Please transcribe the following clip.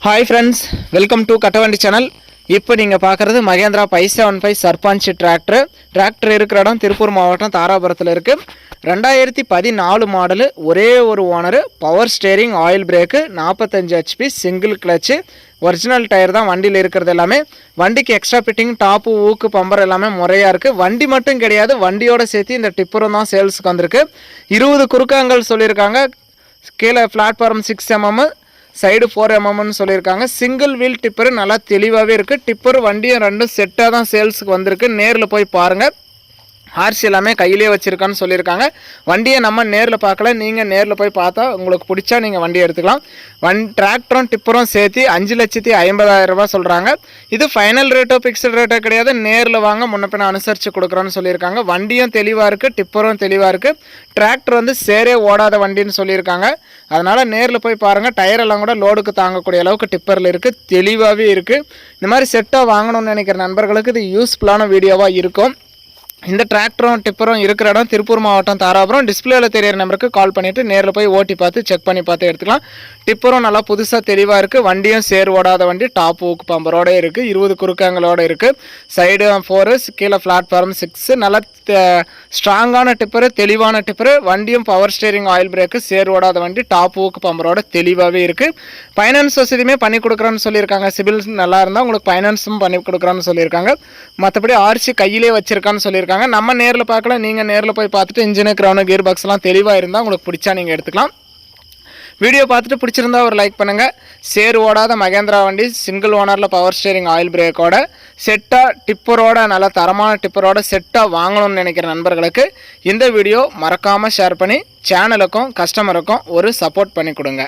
Hi friends, welcome to Kattavandi channel. இப்போ நீங்கள் பார்க்குறது மகேந்திரா 575 சர்பஞ்ச் டிராக்டர் இருக்கிற இடம் திருப்பூர் மாவட்டம் தாராபுரத்தில் இருக்குது. 2014 மாடலு, ஒரே ஒரு owner, power steering, oil brake, 45 HP, single clutch, original tyre தான் வண்டியில் இருக்கிறது எல்லாமே. வண்டிக்கு எக்ஸ்ட்ரா ஃபிட்டிங், டாப்பு, ஊக்கு, பம்பர் எல்லாமே முறையாக இருக்குது. வண்டி மட்டும் கிடையாது, வண்டியோட சேர்த்து இந்த டிப்பரும் தான் சேல்ஸுக்கு வந்திருக்கு. 20 குறுக்காங்கல் சொல்லியிருக்காங்க. கீழே பிளாட்ஃபார்ம் 6 mm, சைடு 4 mm சொல்லியிருக்காங்க. சிங்கிள் வீல் டிப்பரு நல்லா தெளிவாகவே இருக்குது. டிப்பர் வண்டியும் ரெண்டும் செட்டாக தான் சேல்ஸுக்கு வந்திருக்கு. நேரில் போய் பாருங்கள். ஆர்சி எல்லாமே கையிலே வச்சுருக்கான்னு சொல்லியிருக்காங்க. வண்டியை நம்ம நேரில் பார்க்கல, நீங்கள் நேரில் போய் பார்த்தா உங்களுக்கு பிடிச்சா நீங்கள் வண்டியை எடுத்துக்கலாம். டிராக்டரும் டிப்பரும் சேர்த்து 5,50,000 சொல்கிறாங்க. இது ஃபைனல் ரேட்டோ ஃபிக்ஸ்டு ரேட்டோ கிடையாது. நேரில் வாங்க, முன்ன பின்ன அனுசரித்து கொடுக்குறோன்னு சொல்லியிருக்காங்க. வண்டியும் தெளிவாக இருக்குது, டிப்பரும் தெளிவாக இருக்குது. டிராக்டர் வந்து சேரே ஓடாத வண்டின்னு சொல்லியிருக்காங்க. அதனால் நேரில் போய் பாருங்கள். டயரெல்லாம் கூட லோடுக்கு தாங்கக்கூடிய அளவுக்கு டிப்பரில் இருக்குது, தெளிவாகவே இருக்குது. இந்த மாதிரி செட்டாக வாங்கணும்னு நினைக்கிற நண்பர்களுக்கு இது யூஸ்ஃபுல்லான வீடியோவாக இருக்கும். இந்த டிராக்டரும் டிப்பரும் இருக்கிற இடம் திருப்பூர் மாவட்டம் தாராபுரம். டிஸ்பிளேல தெரியிற நம்பருக்கு கால் பண்ணிவிட்டு நேரில் போய் ஓட்டி பார்த்து செக் பண்ணி பார்த்து எடுத்துக்கலாம். டிப்பரும் நல்லா புதுசாக தெளிவாக இருக்குது. வண்டியும் சேர் ஓடாத வண்டி, டாப் ஊக்கு பம்பரோடு இருக்குது. 20 குறுக்காங்களோடு இருக்குது. சைடு 4, கீழே பிளாட்ஃபார்ம் 6. நல்லா ஸ்ட்ராங்கான டிப்பரு, தெளிவான டிப்பரு. வண்டியும் பவர் ஸ்டேரிங், ஆயில் பிரேக்கு, சேர் ஓடாத வண்டி, டாப் ஊக்கு பம்பரோட தெளிவாகவே இருக்குது. ஃபைனான்ஸ் வசதியுமே பண்ணி கொடுக்குறேன்னு சொல்லியிருக்காங்க. சிபில் நல்லா இருந்தால் உங்களுக்கு ஃபைனான்ஸும் பண்ணி கொடுக்குறான்னு சொல்லியிருக்காங்க. மற்றபடி ஆர்சி கையிலே வச்சிருக்கான்னு சொல்லியிருக்காங்க. நம்ம நேரில் பார்க்கல, நீங்கள் நேரில் போய் பார்த்துட்டு இன்ஜினு, கிரவுண்டு, கியர் பாக்ஸ்லாம் தெளிவாக இருந்தால் உங்களுக்கு பிடிச்சா நீங்கள் எடுத்துக்கலாம். வீடியோ பார்த்துட்டு பிடிச்சிருந்தா ஒரு லைக் பண்ணுங்கள். சேர் ஓடாத மகேந்திரா வண்டி, சிங்கிள் ஓனரில் பவர் ஸ்டேரிங், ஆயில் பிரேக்கோட செட்டாக டிப்பரோட, நல்ல தரமான டிப்பரோட செட்டாக வாங்கணும்னு நினைக்கிற நண்பர்களுக்கு இந்த வீடியோ மறக்காமல் ஷேர் பண்ணி சேனலுக்கும் கஸ்டமருக்கும் ஒரு சப்போர்ட் பண்ணி கொடுங்க.